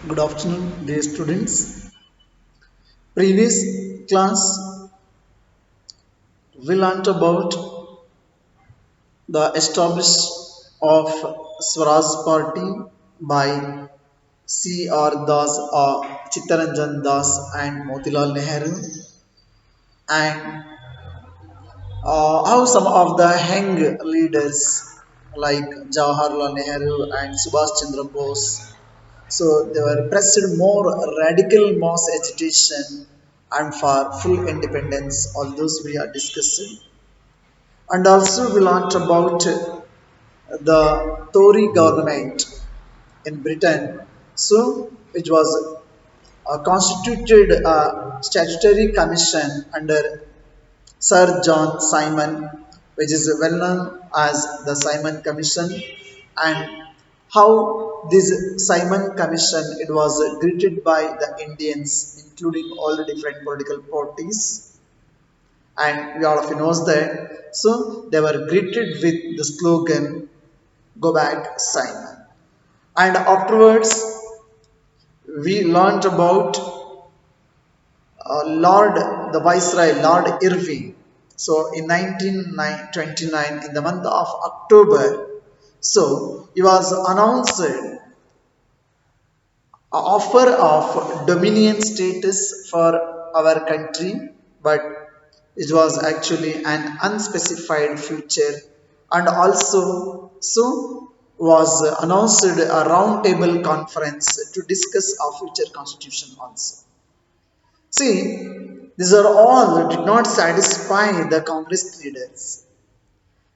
Good afternoon, dear students. Previous class we learnt about the establishment of Swaraj Party by C.R. Das, Chittaranjan Das, and Motilal Nehru, and how some of the young leaders like Jawaharlal Nehru and Subhash Chandra Bose. So they were pressed more radical mass agitation and for full independence. All those we are discussing, and also we learnt about the Tory government in Britain. So it was constituted a statutory commission under Sir John Simon, which is well known as the Simon Commission, and how this Simon Commission it was greeted by the Indians, including all the different political parties, and we all of you knows that. So they were greeted with the slogan "Go back, Simon." And afterwards, we learned about Lord, the Viceroy, Lord Irving. So in 1929, in the month of October, so he was announced a offer of dominion status for our country, but it was actually an unspecified future, and also so was announced a roundtable conference to discuss our future constitution also. See, these are all did not satisfy the Congress leaders,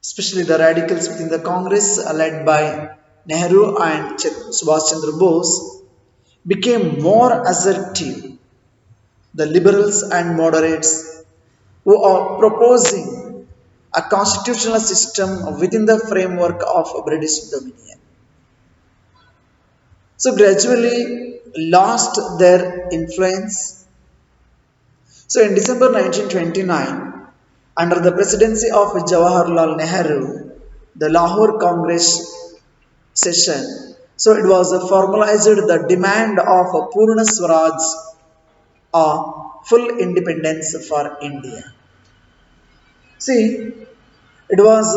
especially the radicals within the Congress led by Nehru and Subhash Chandra Bose became more assertive. The liberals and moderates who are proposing a constitutional system within the framework of British dominion. So gradually lost their influence. So in December 1929, under the presidency of Jawaharlal Nehru, the Lahore Congress session, so it was formalized the demand of Purna Swaraj, full independence for India. See, it was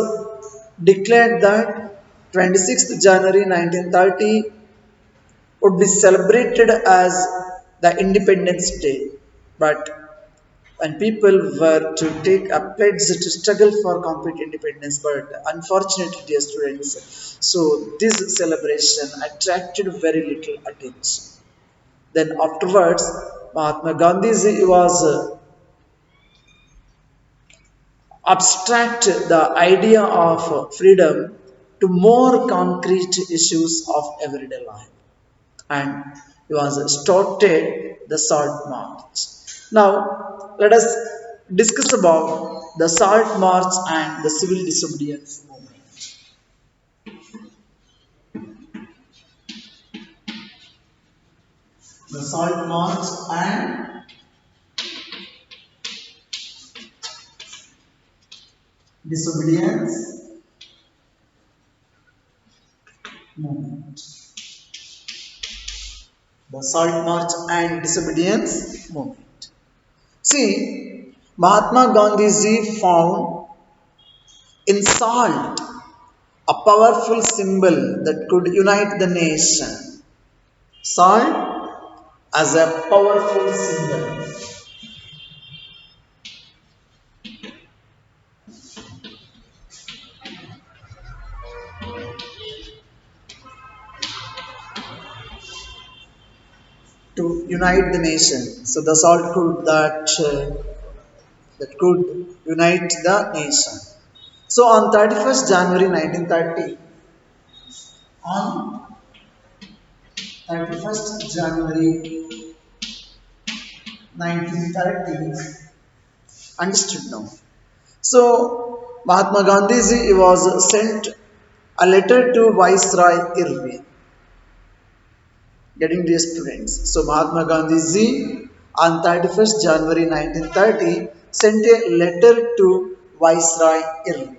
declared that 26th January 1930 would be celebrated as the Independence Day, but when people were to take a pledge to struggle for complete independence, but unfortunately, dear students, so this celebration attracted very little attention. Then afterwards, Mahatma Gandhi was abstract the idea of freedom to more concrete issues of everyday life, and he was started the Salt March. Now, let us discuss about the Salt March and the civil disobedience movement. The Salt March and disobedience movement. The Salt March and disobedience movement. See, Mahatma Gandhi found in salt a powerful symbol that could unite the nation. Salt as a powerful symbol to unite the nation. So the salt could that could unite the nation. So on 31st January 1930, on 31st January 1930, understood now. So Mahatma Gandhi was sent a letter to Viceroy Irving. Getting dear students. So Mahatma Gandhi on 31st January 1930 sent a letter to Viceroy Irving.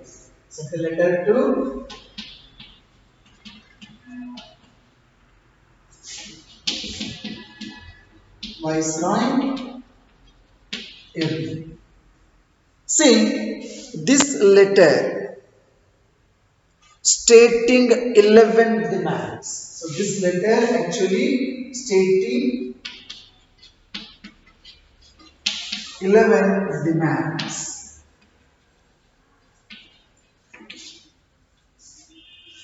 Sent a letter to Viceroy Irving. See, this letter stating 11 demands. So this letter actually stating 11 demands.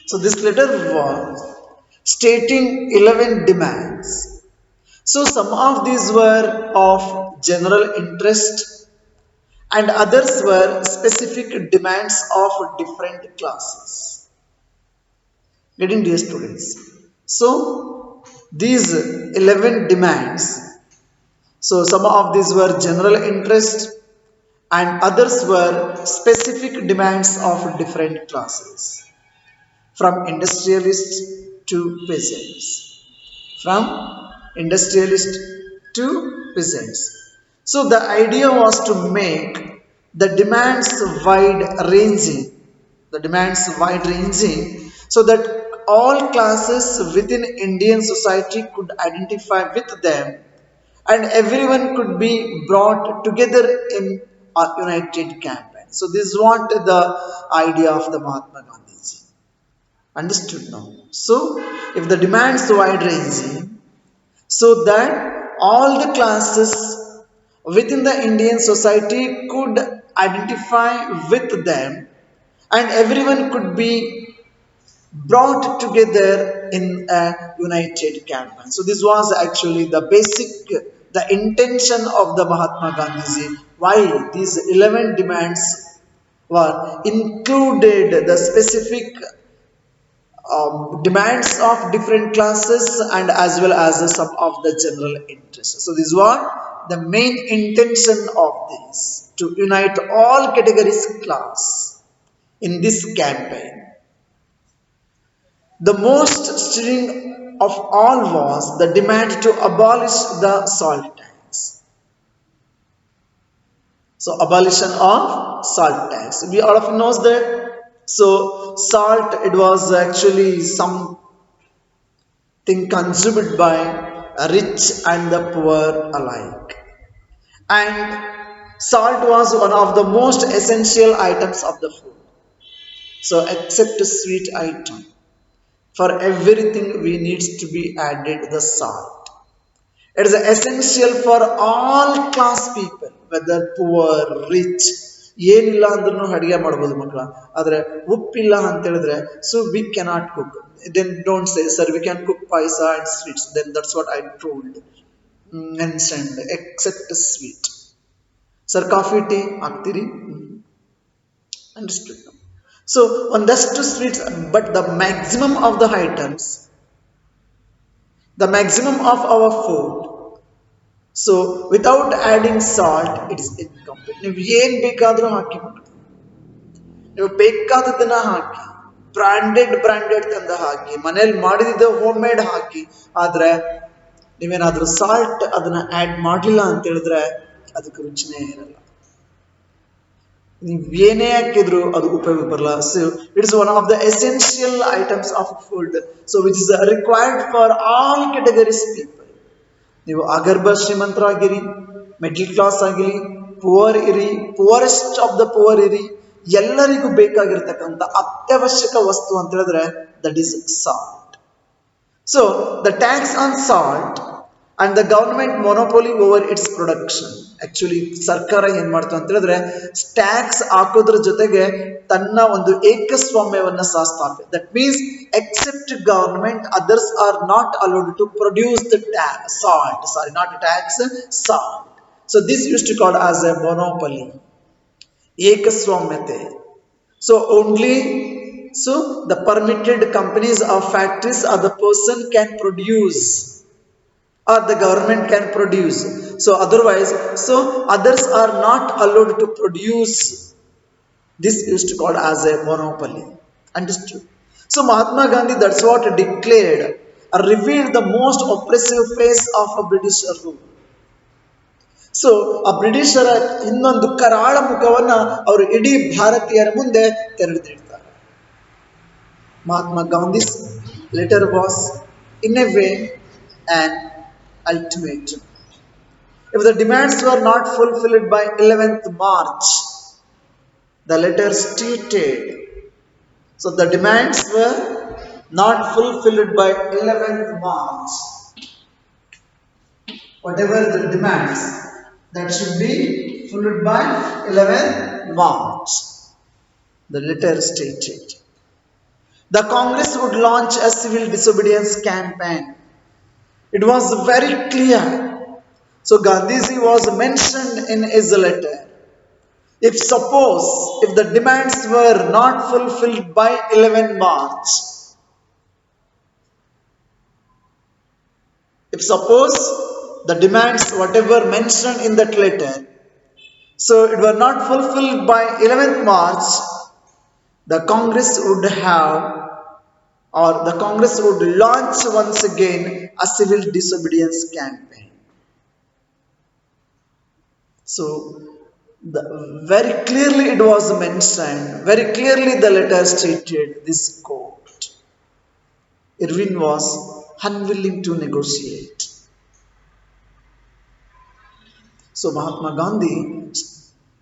So this letter was stating 11 demands. So some of these were of general interest and others were specific demands of different classes. Getting dear students. So these 11 demands, so some of these were general interest and others were specific demands of different classes, from industrialists to peasants. From industrialist to peasants. So the idea was to make the demands wide ranging so that all classes within Indian society could identify with them and everyone could be brought together in a united campaign. So this is what the idea of the Mahatma Gandhi. Understood now. So, if the demands wide ranging, so that all the classes within the Indian society could identify with them and everyone could be brought together in a united campaign. So, this was actually the basic, the intention of the Mahatma Gandhiji. Why these 11 demands were included, the specific demands of different classes and as well as some of the general interests. So this is what the main intention of this, to unite all categories class in this campaign. The most stirring of all was the demand to abolish the salt tax. So abolition of salt tax. We all of knows that. So salt, it was actually something consumed by rich and the poor alike. And salt was one of the most essential items of the food. So except a sweet item, for everything we needs to be added the salt. It is essential for all class people, whether poor, rich, ಏನಿಲ್ಲ ಅಂದ್ರೂ ಅಡುಗೆ ಮಾಡ್ಬೋದು ಮಕ್ಕಳ. ಆದರೆ ಉಪ್ಪಿಲ್ಲ ಅಂತ ಹೇಳಿದ್ರೆ so we cannot cook. Then don't say, sir, we can cook paisa and sweets. Then that's what I told. Mentioned, except sweet. Sir, coffee, tea, ಆಗ್ತೀರಿ? Understood. So, on that's to sweets, but the maximum of the items, the maximum of our food, so without adding salt, it is incomplete. ನೀವು ಏನು ಬೇಕಾದರೂ ಹಾಕಿ ನೀವು ಬೇಕಾದದನ್ನ ಹಾಕಿ, branded ತಂದ ಹಾಕಿ, ಮನೇಲಿ ಮಾಡಿದ home made ಹಾಕಿ, ಆದ್ರೆ ನೀವೇನಾದ್ರೂ salt ಅದನ್ನ ಆಡ್ ಮಾಡಲಿಲ್ಲ ಅಂತ ಹೇಳಿದ್ರೆ ಅದಕ್ಕೆ ರುಚಿನೇ ಇರಲ್ಲ. ನೀವು ಏನೇ ಹಾಕಿದ್ರು ಅದು ಉಪಯೋಗ ಬರಲ್ಲ. So it's one of the essential items of food, so which is required for all categories people. ನೀವು ಅಗರ್ಭ ಶ್ರೀಮಂತರಾಗಿರಿ, ಮಿಡ್ಲ್ ಕ್ಲಾಸ್ ಆಗಿರಿ, ಪುವರ್ ಇರಿ, ಪುವರೆಸ್ಟ್ ಆಫ್ ದ ಪುವರ್ ಇರಿ, ಎಲ್ಲರಿಗೂ ಬೇಕಾಗಿರ್ತಕ್ಕಂಥ ಅತ್ಯವಶ್ಯಕ ವಸ್ತು ಅಂತ ಹೇಳಿದ್ರೆ that is salt. So the tax on salt and the government ಮೊನೋಪೊಲಿ over it's production. Actually ಸರ್ಕಾರ ಏನ್ ಮಾಡ್ತು ಅಂತ ಹೇಳಿದ್ರೆ ಟ್ಯಾಕ್ಸ್ ಹಾಕೋದ್ರ ಜೊತೆಗೆ ತನ್ನ ಒಂದು ಏಕಸ್ವಾಮ್ಯವನ್ನ ಸಹ ಸ್ಥಾಪನೆ. That means except government others are not allowed to produce the salt. Sorry, not tax, salt. So this use to called as a monopoly, ಏಕಸ್ವಾಮ್ಯತೆ. So only so the permitted companies or factories or the person can produce or the government can produce. So otherwise, so others are not allowed to produce. This is to called as a monopoly. Understood? So Mahatma Gandhi, that's what declared or revealed the most oppressive phase of a British rule. So ಆ ಬ್ರಿಟಿಷರ ಇನ್ನೊಂದು ಕರಾಳ ಮುಖವನ್ನ ಅವರು ಇಡೀ ಭಾರತೀಯರ ಮುಂದೆ ತೆರೆದಿಡ್ತಾರೆ. Mahatma Gandhi's letter was in a way an ultimatum. If the demands were not fulfilled by 11th March, the letter stated. So the demands were not fulfilled by 11th March. Whatever the demands, that should be fulfilled by 11th March. The letter stated. The Congress would launch a civil disobedience campaign. It was very clear. So Gandhiji was mentioned in his letter. If the demands were not fulfilled by 11 March, if suppose the demands whatever mentioned in that letter, so it were not fulfilled by 11th March, the Congress would have or the Congress would launch once again a civil disobedience campaign. So very clearly it was mentioned, very clearly the letter stated this quote. Irvin was unwilling to negotiate. So Mahatma Gandhi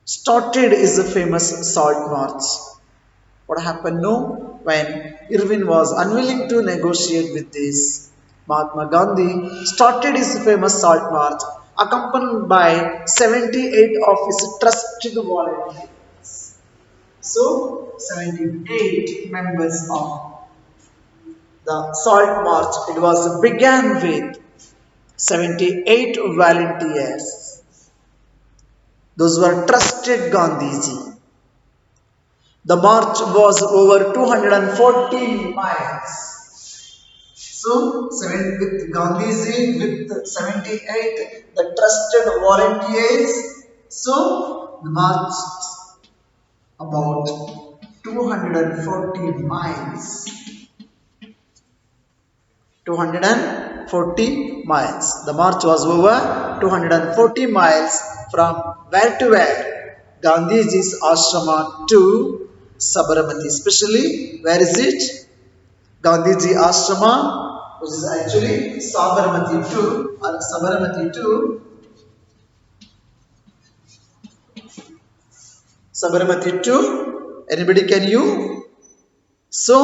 started his famous Salt March. What happened? No, when Irvin was unwilling to negotiate with this, Mahatma Gandhi started his famous Salt March, accompanied by 78 of his trusted volunteers. So, 78 members of the Salt March. It was began with 78 volunteers. Those were trusted Gandhiji. The march was over 240 miles. So, with Gandhiji, with 78, the trusted volunteers. So, the march about 240 miles. 240 miles. The march was over 240 miles from where to where? Gandhiji's ashrama to Sabarmati. Especially, where is it? Gandhiji ashrama, which is actually Sabarmati to Sabarmati to. Anybody can you? So,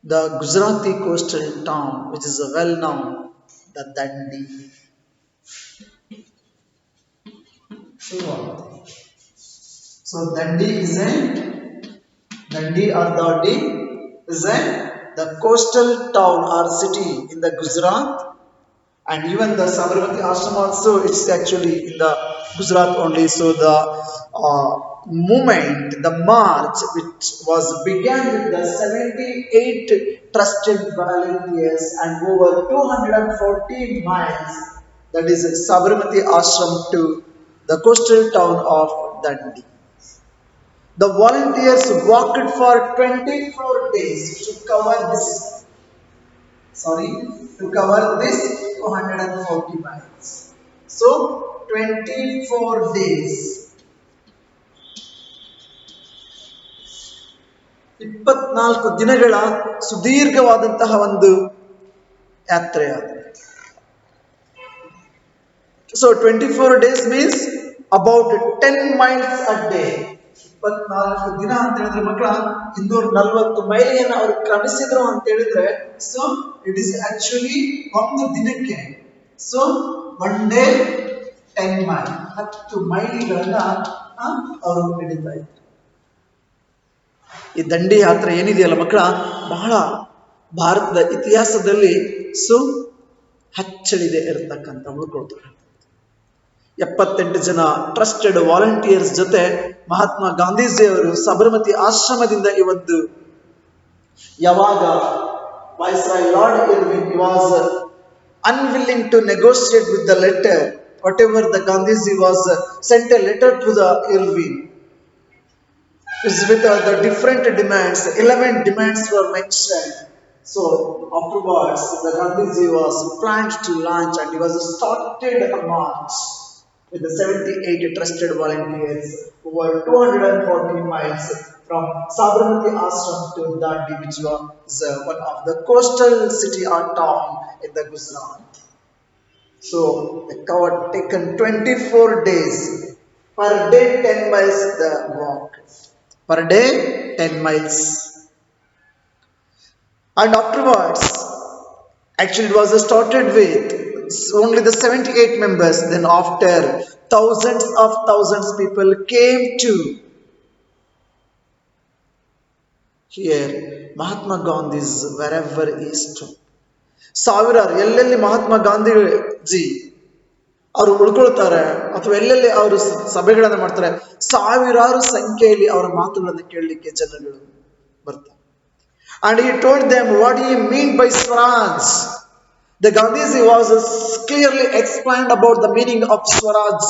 the Gujarati coastal town, which is well known, the Dandi. So Dandi or Dandi is the coastal town or city in the Gujarat, and even the Sabarmati Ashram also it's actually in the Gujarat only. So the movement, the march, which was began with the 78 trusted volunteers and over 240 miles, that is Sabarmati Ashram to the coastal town of Dandi. The volunteers walked for 24 days to cover this 240 miles. So 24 days. 24 ದಿನಗಳ ಸುದೀರ್ಘವಾದಂತಹ ಒಂದು ಯಾತ್ರೆಯಾದ. So 24 days means about 10 miles a day. 24 ದಿನ ಅಂತ ಹೇಳಿದ್ರೆ ಮಕ್ಕಳ 240 ಮೈಲಿಯನ್ನು ಅವರು ಕ್ರಮಿಸಿದ್ರು ಅಂತ ಹೇಳಿದ್ರೆ, so it is actually ಒಂದು ದಿನಕ್ಕೆ, ಸೊ ಒನ್ ಡೇ 10 ಮೈಲ್ 10 ಮೈಲಿಗಳನ್ನ ಅವರು ಹಿಡಿತಾ ಇದ್ರು. ಈ ದಂಡಿ ಯಾತ್ರೆ ಏನಿದೆಯಲ್ಲ ಮಕ್ಕಳ, ಬಹಳ ಭಾರತದ ಇತಿಹಾಸದಲ್ಲಿ ಅಚ್ಚಳಿದೆ ಇರತಕ್ಕಂಥ ಉಳ್ಕೊಳ್ತಾರೆ. 78 ಜನ ಟ್ರಸ್ಟೆಡ್ ವಾಲಂಟಿಯರ್ಸ್ ಜೊತೆ ಮಹಾತ್ಮ ಗಾಂಧೀಜಿ ಅವರು ಸಬರಮತಿ ಆಶ್ರಮದಿಂದ ಇವತ್ತು ಯಾವಾಗ viceroy lord Irwin was unwilling to negotiate with the letter, whatever the Gandhiji was sent a letter to the Irvin is with the different demands. 11 demands were mentioned. So afterwards the Gandhiji was planned to launch and he was started a march with the 78 trusted volunteers over 240 miles from Sabarmati Ashram to Dandi, which was one of the coastal city or town in the Gujarat. So the cover taken 24 days. Per day 10 miles the walk. Per day 10 miles. And afterwards, actually it was started with only the 78 members. Then after thousands people came to here Mahatma Gandhi's wherever he stood. ಸಾವಿರಾರು ಎಲ್ಲೆಲ್ಲಿ ಮಹಾತ್ಮ ಗಾಂಧೀಜಿ ಅವರು ಉಳ್ಕೊಳ್ತಾರೆ ಅಥವಾ ಎಲ್ಲೆಲ್ಲಿ ಅವರು ಸಭೆಗಳನ್ನು ಮಾಡ್ತಾರೆ ಸಾವಿರಾರು ಸಂಖ್ಯೆಯಲ್ಲಿ ಅವರ ಮಾತುಗಳನ್ನು ಕೇಳಲಿಕ್ಕೆ ಜನಗಳು ಬರ್ತಾರೆ. And he told them what he mean by Swaraj. The Gandhiji was clearly explained about the meaning of Swaraj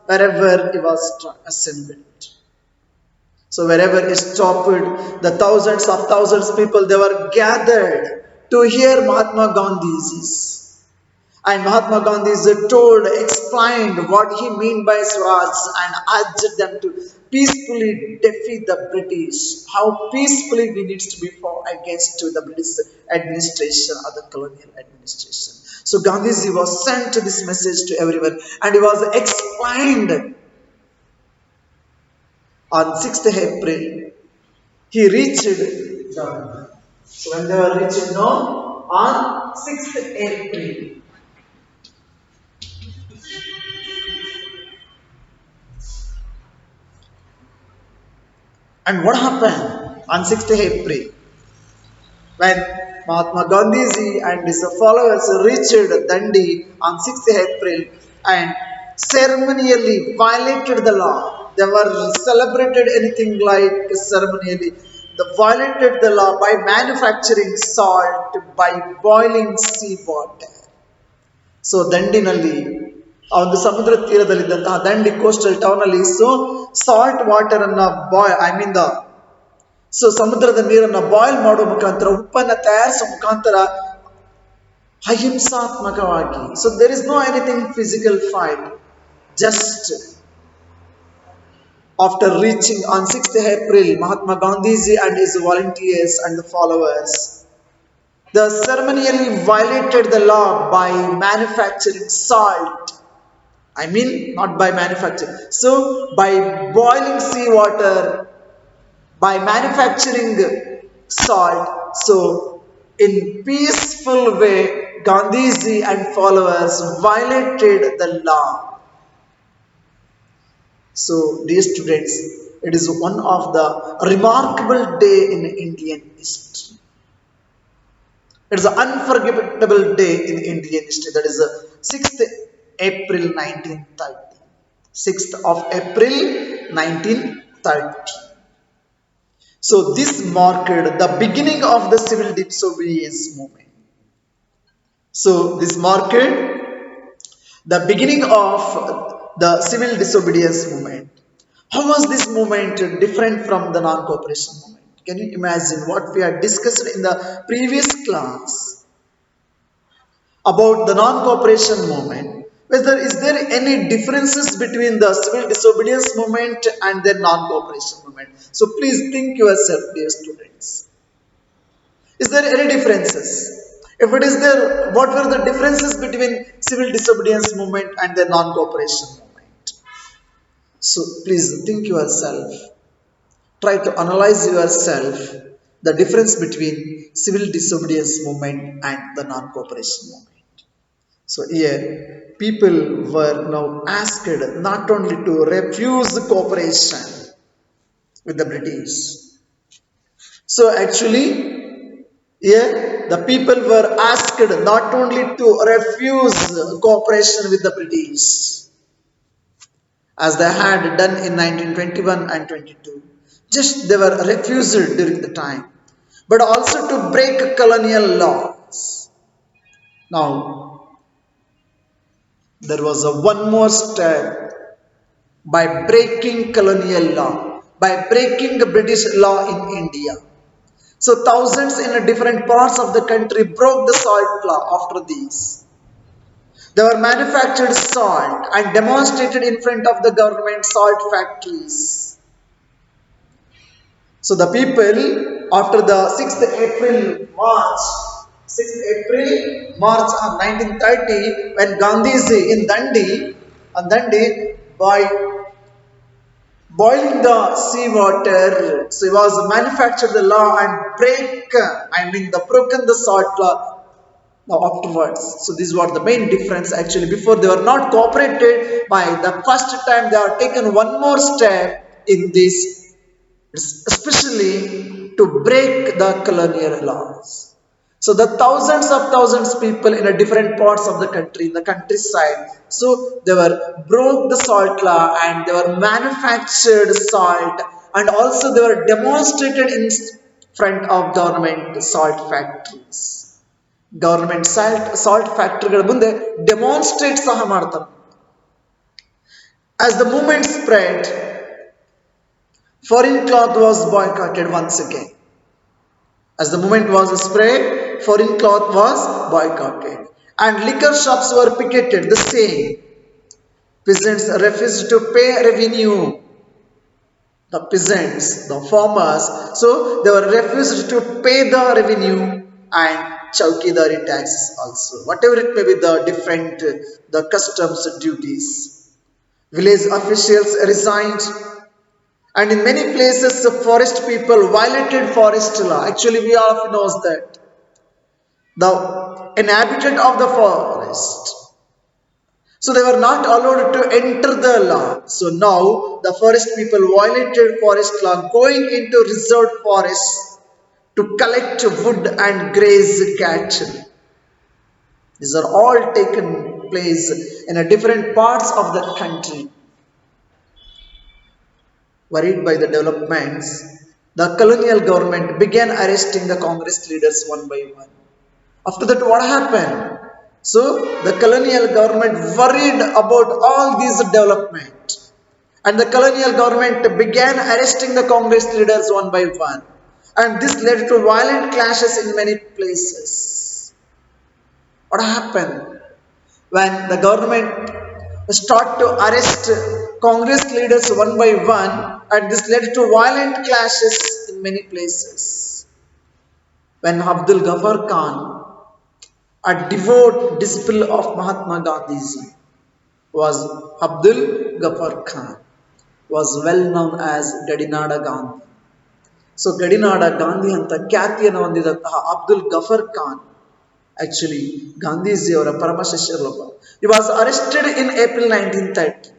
wherever he was assembled. So wherever he stopped, the thousands of thousands people they were gathered to hear Mahatma Gandhi's. And Mahatma Gandhi is told, explained what he mean by Swaraj and urged them to peacefully defeat the British. How peacefully we need to be fought against the British administration or the colonial administration. So Gandhiji was sent this message to everyone and he was explained on 6th April. He reached the, so when they were reached on 6th April. And what happened on 6th April? When Mahatma Gandhiji and his followers reached Dandi on 6th April and ceremonially violated the law. They were celebrated anything like ceremonially. They violated the law by manufacturing salt, by boiling sea water. So ದಂಡಿನಲ್ಲಿ ಆ ಒಂದು ಸಮುದ್ರ ತೀರದಲ್ಲಿದ್ದಂತಹ Dandi coastal town ಅಲ್ಲಿ salt water ಅನ್ನ so ಸಮುದ್ರದ ನೀರನ್ನ boil ಮಾಡೋ ಮುಖಾಂತರ ಉಪ್ಪನ್ನ ತಯಾರಿಸೋ ಮುಖಾಂತರ ಅಹಿಂಸಾತ್ಮಕವಾಗಿ. So there is no anything physical fight. Just after reaching on 6th April, Mahatma Gandhiji and his volunteers and the followers, they ceremonially violated the law by manufacturing salt. Not by manufacturing. So, by boiling seawater, by manufacturing salt. So, in peaceful way, Gandhiji and followers violated the law. So, dear students, it is one of the remarkable day in Indian history. It is an unforgettable day in Indian history. That is 6th April 1930. 6th of April 1930. So this marked the beginning of the civil disobedience movement. So this marked the beginning of the civil disobedience movement. How was this movement different from the non-cooperation movement? Can you imagine what we had discussed in the previous class about the non-cooperation movement? Is there any differences between the civil disobedience movement and the non-cooperation movement? So please think yourself, dear students. Is there any differences? If it is there, what were the differences between civil disobedience movement and the non-cooperation movement? So please think yourself. Try to analyze yourself the difference between civil disobedience movement and the non-cooperation movement. So here, people were now asked not only to refuse cooperation with the British. So actually, here the people were asked not only to refuse cooperation with the British, as they had done in 1921 and 22. Just they were refused during the time, but also to break colonial laws. Now, there was one more step by breaking colonial law, by breaking British law in India. So thousands in different parts of the country broke the salt law after these. They were manufactured salt and demonstrated in front of the government salt factories. So the people after the 6th April March, 6th April March of 1930, when Gandhiji in Dandi, by boiling the seawater, so he was manufactured the law and the broken the salt law now afterwards. So these were the main difference actually. Before they were not cooperated, by the first time they have taken one more step in this, especially to break the colonial laws. So the thousands people in a different parts of the country, in the countryside, so they were broke the salt law and they were manufactured salt, and also they were demonstrated in front of government salt factories. Government salt ಫ್ಯಾಕ್ಟರಿಗಳ ಮುಂದೆ demonstrate ಸಹ ಮಾಡ್ತಾರೆ. As the movement spread, foreign cloth was boycotted once again. As the movement was spread, foreign cloth was boycotted. And liquor shops were picketed, the same. Peasants refused to pay revenue. The peasants, the farmers, so they were refused to pay the revenue and chowkidari taxes also. Whatever it may be, the different, the customs duties. Village officials resigned, and in many places the forest people violated forest law. Actually, we all knows that the inhabitant of the forest, so they were not allowed to enter the law. So now the forest people violated forest law, going into reserved forests to collect wood and graze cattle. These are all taken place in a different parts of the country. Worried by the developments, the colonial government began arresting the Congress leaders one by one. After that, what happened? So the colonial government worried about all these development, and the colonial government began arresting the Congress leaders one by one, and this led to violent clashes in many places. What happened when the government start to arrest Congress leaders one by one, and this led to violent clashes in many places? When Abdul Ghaffar Khan, a devout disciple of Mahatma Gandhiji, was Abdul Ghaffar Khan, was well known as Gadinada Gandhi. So Gadinada Gandhi anta ಖ್ಯಾತಿಯನ್ನು ಹೊಂದಿದಂತಹ Abdul Ghaffar Khan, actually Gandhiji ಅವರ ಪರಮ ಶಿಷ್ಯರೊಬ್ಬ. He was arrested in April 1930.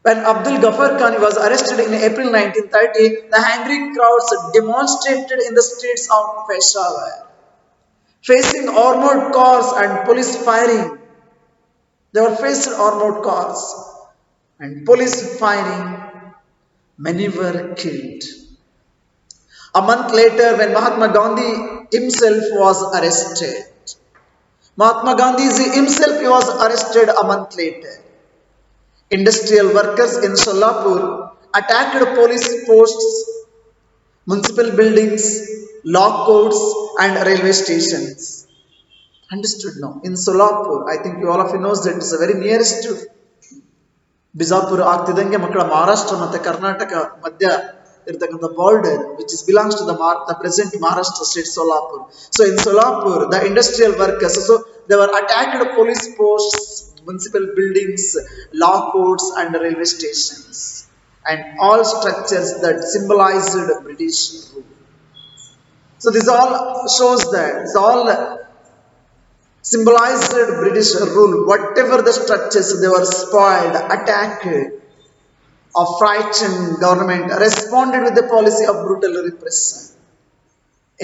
When Abdul Ghaffar Khan was arrested in April 1930, the angry crowds demonstrated in the streets of Peshawar, facing armored cars and police firing. They were faced armored cars and police firing. Many were killed. A month later, when Mahatma Gandhi himself was arrested, Mahatma Gandhi himself was arrested a month later. Industrial workers in Solapur attacked police posts, municipal buildings, law courts, and railway stations. Understood now? In Solapur, I think all of you knows that it's a very nearest to Bijapur ಆಗ್ತಿದಂಗೆ ಮಕ್ಕಳ ಮಹಾರಾಷ್ಟ್ರ ಮತ್ತು ಕರ್ನಾಟಕ ಮಧ್ಯ ಇರತಕ್ಕಂಥ border, which belongs to the present Maharashtra state, Solapur. So in Solapur, the industrial workers, so they were attacked police posts, municipal buildings, law courts, and railway stations, and all structures that symbolized British rule. So this all shows that it's all symbolized British rule. Whatever the structures, they were spoiled, attacked. A frightened government responded with a policy of brutal repression.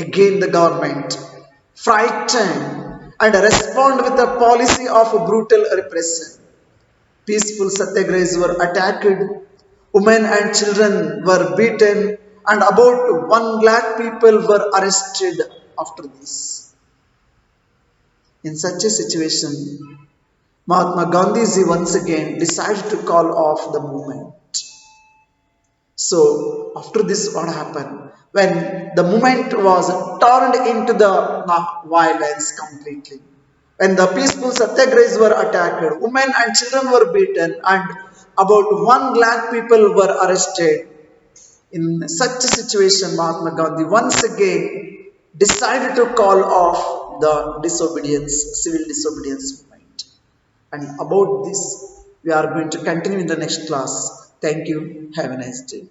Again the government frightened and responded with a policy of brutal repression. Peaceful satyagrahis were attacked, women and children were beaten, and about 1 lakh people were arrested after this. In such a situation, Mahatma Gandhiji once again decided to call off the movement. So after this, what happened? When the movement was turned into the violence completely, when the peaceful satyagrahis were attacked, women and children were beaten, and about 1 lakh people were arrested. In such a situation, Mahatma Gandhi once again decided to call off the disobedience, civil disobedience movement. And about this, we are going to continue in the next class. Thank you. Have a nice day.